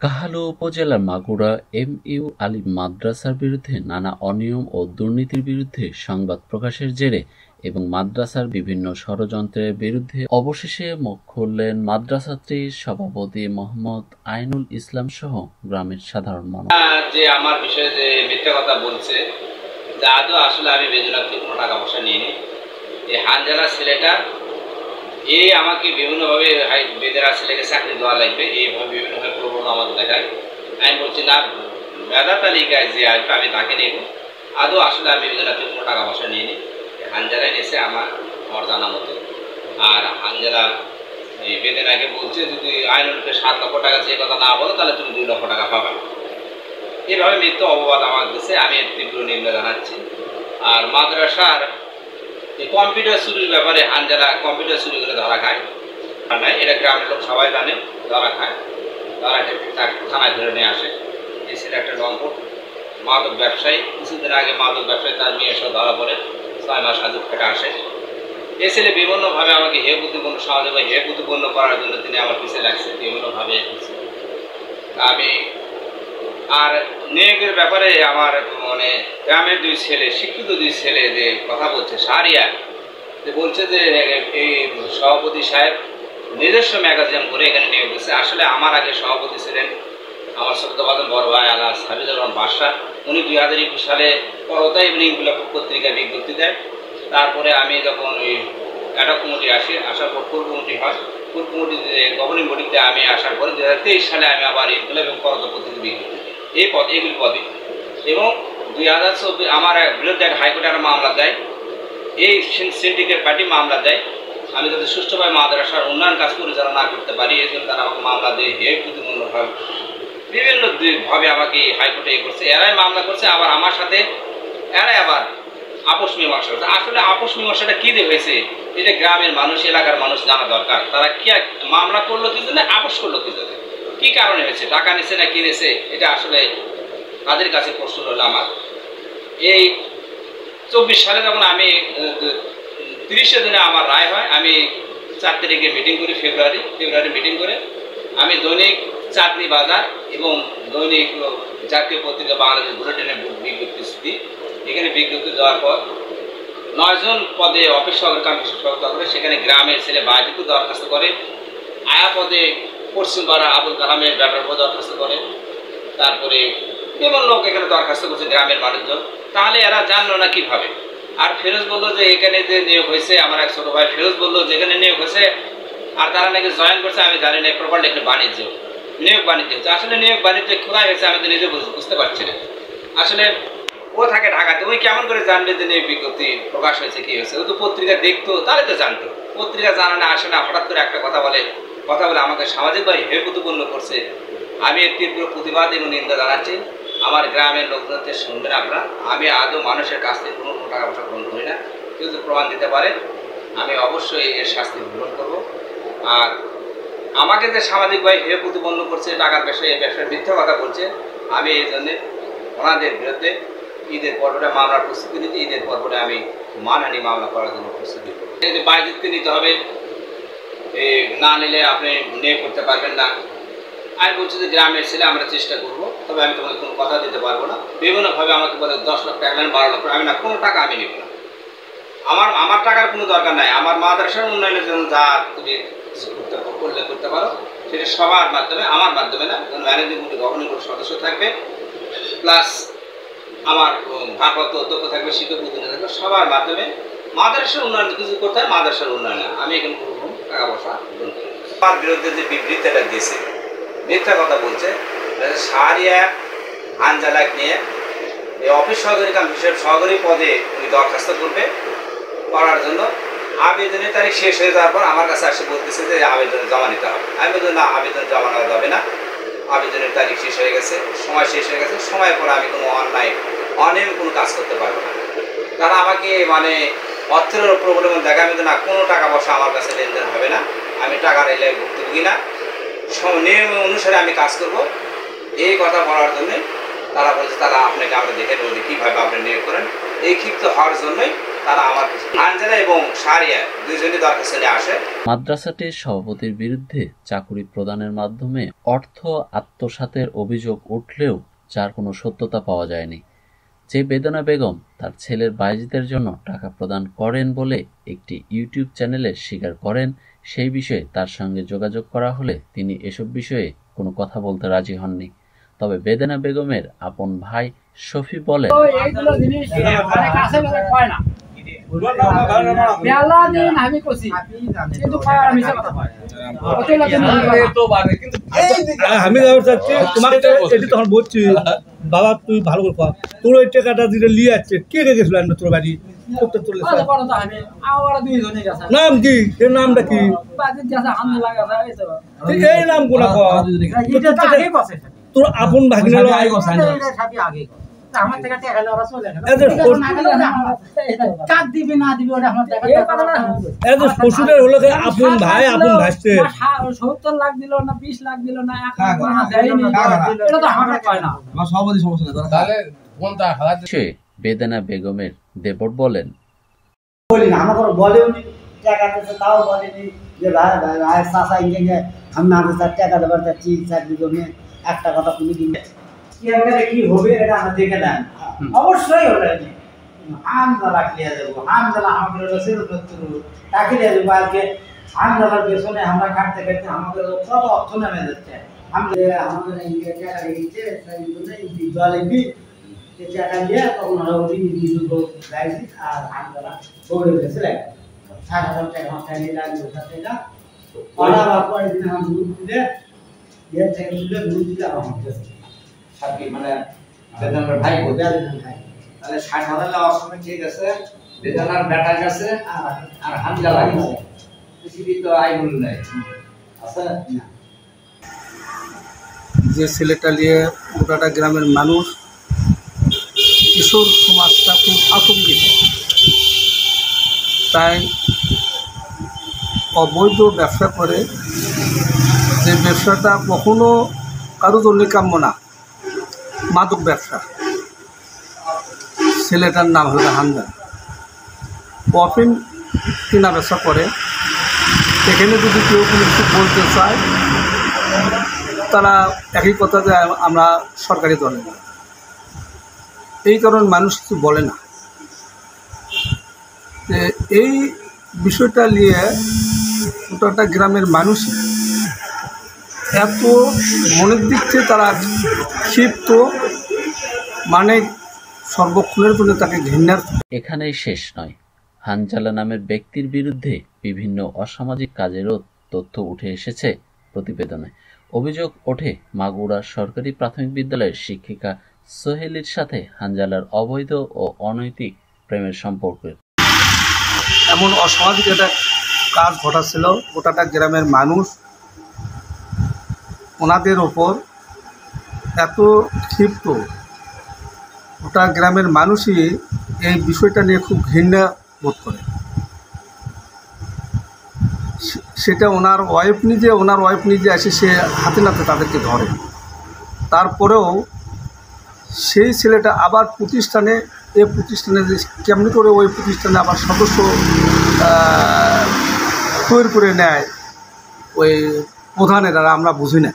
কাহালু উপজেলার মাগুরা এম.ইউ আলিম মাদ্রাসার বিরুদ্ধে নানা অনিয়ম ও দুর্নীতির বিরুদ্ধে সংবাদ প্রকাশের জেরে এবং মাদ্রাসার বিভিন্ন ষড়যন্ত্রের বিরুদ্ধে অবশেষে মুখ খুললেন মাদ্রাসাটির সভাপতি মোহাম্মদ আইনুল ইসলাম সহ গ্রামের সাধারণ মানুষ। যে আমার বিষয়ে যে মিথ্যা কথা বলছে, যে আদৌ আসলে আমি বেজুনার থেকে কোনো টাকা পয়সা নিইনি। এই হানজালা ছেলেটা আমাকে বিভিন্নভাবে বেদেরা ছেলেকে চাকরি দেওয়া লাগবে, এইভাবে বিভিন্নভাবে প্রবণতা আমাকে দেখায়। আমি বলছি না, মেধা তালিকায় যে আসবে আমি তাকে নেব। আদৌ আসলে আমি বেজুনার থেকে কোনো টাকা পয়সা নিইনি। হানজালায় নিয়েছে আমার জানা মতো। আর হানজালা বেদেনাকে বলছে যদি আইনুলকে 7 লক্ষ টাকা যে কথা না বলো তাহলে তুমি 2 লক্ষ টাকা পাবে। এইভাবে মিথ্যা অপবাদ আমাকে দিচ্ছে, আমি এর তীব্র নিন্দা জানাচ্ছি। আর মাদ্রাসার এই কম্পিউটার চুরির ব্যাপারে হানজালা কম্পিউটার চুরি করে ধরা খায় নাই, এটা গ্রামের লোক সবাই জানে। ধরা খায়, ধরা তাকে থানায় ধরে নিয়ে আসে। এই ছেলে একটা রংপুর মাদক ব্যবসায়ী, কিছুদিন আগে মাদক ব্যবসায়ী তার মেয়ে সব ধরা পড়ে 6 মাস হাজত কেটে আসে। এই ছেলে বিভিন্নভাবে আমাকে হে প্রতিপন্ন সমাজে হে প্রতিপন্ন করার জন্য তিনি আমার পিছিয়ে লাগছে বিভিন্নভাবে। আমি আর নিয়োগের ব্যাপারে আমার মানে গ্রামের 2 ছেলে, শিক্ষিত 2 ছেলে যে কথা বলছে, সারিয়া যে বলছে যে এই সভাপতি সাহেব নিজস্ব ম্যাগাজিন করে এখানে নিয়োগ দিচ্ছে। আসলে আমার আগে সভাপতি ছিলেন আমার শ্রদ্ধাভাজন বড় ভাই আল্লাহ হাফিজুর রহমান বাদশা। উনি 2021 সালে পরতা ইভিনিং পত্রিকায় বিজ্ঞপ্তি দেয়। তারপরে আমি যখন ওই অ্যাডক কমিটি আসার পর ফুল কমিটি হয়, ফুল কমিটিতে গভর্নিং বডিতে আমি আসার পরে 2023 সালে আমি আবার ইনকলাব এবং পরতা পত্রিকা বিজ্ঞপ্তি এই পদে এগুলি পদে। এবং 2024 আমার বিরুদ্ধে হাইকোর্টে একটা মামলা দেয়, এই সিন্ডিকেট পার্টি মামলা দেয়। আমি যাতে সুষ্ঠুভাবে মাদ্রাসার উন্নয়ন কাজ পরিচালনা না করতে পারি এই জন্য তারা আমাকে মামলা দিয়ে হে প্রতিমূল্যভাবে বিভিন্নভাবে আমাকে হাইকোর্টে করছে। এরাই মামলা করছে, আবার আমার সাথে এরাই আবার আপোষ মীমাংসা করছে। আসলে আপোষ মীমাংসাটা কী দিয়ে হয়েছে এটা গ্রামের মানুষ, এলাকার মানুষ জানা দরকার। তারা কি মামলা করলো কি জন্য, আপোষ করলো কি জন্য, কি কারণে হয়েছে, টাকা নিছে না কি নিছে, এটা আসলে তাদের কাছে প্রশ্ন হলো। আমার এই 24 সালে যখন আমি 30 দিনে আমার রায় হয়, আমি 4 তারিখে মিটিং করি, ফেব্রুয়ারি মিটিং করে আমি দৈনিক চাকরি বাজার এবং দৈনিক জাতীয় পত্রিকা বাংলাদেশ বুলেটিনে বিজ্ঞপ্তি দিই। এখানে বিজ্ঞপ্তি দেওয়ার পর 9 জন পদে অফিস সহকারী কাম সহযোগিতা করে, সেখানে গ্রামের ছেলে বাজিকে দরখাস্ত করে। আয়া পদে পশ্চিমপাড়া আবুল কালামের ব্যাপার দরখাস্ত করে। তারপরে বিভিন্ন লোক এখানে দরখাস্ত করছে গ্রামের মানুষজন। তাহলে এরা জানলো না কিভাবে। আর ফেরোজ বললো যে এখানে যে নিয়োগ হয়েছে, আমার এক ছোট ভাই ফেরোজ বললো যে এখানে নিয়োগ হয়েছে আর তারা নাকি জয়েন করছে, আমি জানি না প্রপারলি একটা বাণিজ্য নিয়োগ বাণিজ্য হচ্ছে। আসলে নিয়োগ বাণিজ্য কোথায় হয়েছে আমি তো নিজে বুঝতে পারছি না। আসলে ও থাকে ঢাকাতে, ওই কেমন করে জানবে যে নিয়োগ বিজ্ঞপ্তি প্রকাশ হয়েছে কি হয়েছে? ও তো পত্রিকা দেখতো, তাহলে তো জানতো। পত্রিকা জানা না, আসে না, হঠাৎ করে একটা কথা বলে আমাকে সামাজিকভাবে হেয়প্রতিপন্ন করছে। আমি এর তীব্র প্রতিবাদ এবং নিন্দা জানাচ্ছি। আমার গ্রামের লোকজনদের শুনবেন আপনারা, আমি আদৌ মানুষের কাছ থেকে কোনো টাকা পয়সা গ্রহণ করি না। কেউ যদি প্রমাণ দিতে পারে আমি অবশ্যই এর শাস্তি গ্রহণ করবো। আর আমাকে যে সামাজিকভাবে হেয় প্রতিপন্ন করছে, টাকার ব্যবসায় এই ব্যবসায় মিথ্যা কথা বলছে, আমি এই জন্যে ওনাদের বিরুদ্ধে ঈদের পর্বটা মামলার প্রস্তুতি নিতে, ঈদের পর্বটা আমি মানহানি মামলা করার জন্য প্রস্তুতি করবো। এই যে বাইজিদকে নিতে হবে, না নিলে আপনি নিয়ে করতে পারবেন না। আমি বলছি যে গ্রামের ছেলে আমরা চেষ্টা করবো, তবে আমি তোমাকে কোনো কথা দিতে পারবো না। বিভিন্নভাবে আমাকে বলে 10 লাখ টাকা নেন, 12 লাখ টাকা, আমি না, কোনো টাকা আমি নেব না। আমার টাকার কোনো দরকার নাই। আমার মাদ্রাসার উন্নয়নের জন্য যা তুমি কিছু করতে পারো সেটা সবার মাধ্যমে, আমার মাধ্যমে না। ম্যানেজিং কমিটি গভর্নিং কমিটির সদস্য থাকবে, প্লাস আমার ভারপ্রাপ্ত অধ্যক্ষ থাকবে, শিক্ষক প্রতিনিধি থাকবে, সবার মাধ্যমে মাদ্রাসার উন্নয়ন কিছু করতে হয়। মাদ্রাসার উন্নয়নে আমি এখানে কোনো টাকা পয়সা গ্রহণ করি। আমার বিরুদ্ধে যে বিবৃতিটা দিয়েছে, মিথ্যা কথা বলছে, সারিয়া হানজালাক নিয়ে এই অফিস সহকারী কাম হিসেবে সহকারী পদে উনি দরখাস্ত করবে করার জন্য। আবেদনের তারিখ শেষ হয়ে যাওয়ার পর আমার কাছে আসে বলতেছে যে আবেদনে জমা নিতে হবে। আমি বলছি না, আবেদন জমা নেওয়া যাবে না, আবেদনের তারিখ শেষ হয়ে গেছে, সময় শেষ হয়ে গেছে, সময়ের পর আমি কোনো অনিয়ম কোনো কাজ করতে পারবো না। তারা আমাকে মানে অর্থের প্রবলেম দেখা, আমি তো না, কোনো টাকা পয়সা আমার কাছে লেনদেন হবে না, আমি টাকার এলে ভুক্তভোগী না, নিয়ম অনুসারে আমি কাজ করব। এই কথা বলার জন্যে তারা বলছে তারা আপনাকে আমরা দেখে নেব কীভাবে আপনি নিয়োগ করেন। এই ক্ষিপ্ত হওয়ার জন্যই তারা আমার কাছে হানজালা এবং শাহরিয়া দুইজনই দরকার ছেলে আসে। মাদ্রাসাটির সভাপতির বিরুদ্ধে চাকুরি প্রদানের মাধ্যমে অর্থ আত্মসাতের অভিযোগ উঠলেও যার কোনো সত্যতা পাওয়া যায়নি। যে বেদনা বেগম তার ছেলের বায়েজিদের জন্য টাকা প্রদান করেন বলে একটি ইউটিউব চ্যানেলে স্বীকার করেন, সেই বিষয়ে তার সঙ্গে যোগাযোগ করা হলে তিনি এসব বিষয়ে কোনো কথা বলতে রাজি হননি। তবে বেদনা বেগমের আপন ভাই শফি বলেন, আমি তোমাকে তখন বলছি বাবা তুই ভালো করে কর, তোর ওই টাকাটা যেটা নিয়ে যাচ্ছে কে কে গেছিল তোর বাড়ি? নাম কি? এর নামটা কি? এই নাম কোনা তোর আপন ভাগিনা পশুদের হলো আপন ভাই আপন ভাসছে 70 লাখ দিল না 20 লাখ দিল না 1 লাখ। বেদনা বেগমের দেবর বলেন, বলি না আমাকে বলেও নি টাকা দিতে, তাও বলেনি যে ভাই ভাই চাষা ইঞ্জিনিয়ার আমি না টাকা দেবার চাচ্ছি চাকরির জন্য, একটা কথা তুমি দিন কি হবে এটা আমরা দেখে দেন। অবশ্যই হলে হামদালা ক্লিয়া দেবো, হামদালা আমাদের তাকে দিয়ে দেবো। আজকে হামদালার পেছনে আমরা কাটতে কাটতে আমাদের কত অর্থ নেমে যাচ্ছে। আমাদের টাকা দিচ্ছে জলে দিই টাকা দিয়ে তখন গাইছি আর হামদালা দৌড়ে গেছে 60,000 টাকা মাথায় নিয়ে লাগবে। টাকা ওরা পরের দিন আমার দুধ দিলে এর থেকে তুলে দুধ দিলে আমার মানে বেদনার ভাই তাহলে 60,000 নেওয়ার সময় ঠিক আছে, বেদনার বেটার কাছে আর হামজালা গেছে, পৃথিবী তো আই মূল্য নাই আছে না। যে ছেলেটা নিয়ে গোটাটা গ্রামের মানুষ, কিশোর সমাজটা খুব আতঙ্কিত। তাই অবৈধ ব্যবসা করে, যে ব্যবসাটা কখনো কারো জন্য কাম্য না, মাদক ব্যবসা। ছেলেটার নাম হলো হামদা, কফিন কেনা ব্যবসা করে। এখানে যদি কেউ কোনো কিছু বলতে চায় তারা একই কথা যে আমরা সরকারি দলে না, এই কারণে মানুষ কিছু বলে না। এই বিষয়টা নিয়ে গোটাটা গ্রামের মানুষ এত মনের দিক থেকে তারা ক্ষিপ্ত, মানে সর্বক্ষণের জন্য তাকে ঘৃণার। এখানেই শেষ নয়, হানজালা নামের ব্যক্তির বিরুদ্ধে বিভিন্ন অসামাজিক কাজেরও তথ্য উঠে এসেছে প্রতিবেদনে। অভিযোগ ওঠে মাগুরা সরকারি প্রাথমিক বিদ্যালয়ের শিক্ষিকা সোহেলির সাথে হানজালার অবৈধ ও অনৈতিক প্রেমের সম্পর্কের। এমন অসামাজিক একটা কাজ ঘটাচ্ছিল, গোটাটা গ্রামের মানুষ ওনাদের ওপর এত ক্ষিপ্ত, গোটা গ্রামের মানুষই এই বিষয়টা নিয়ে খুব ঘৃণা বোধ করে। সেটা ওনার ওয়াইফ নিজে এসে সে হাতে নাতে তাদেরকে ধরে। তারপরেও সেই ছেলেটা আবার প্রতিষ্ঠানে যে কেমনি করে ওই প্রতিষ্ঠানে আবার সদস্য তৈরি করে নেয় ওই প্রধানেরা, আমরা বুঝি না।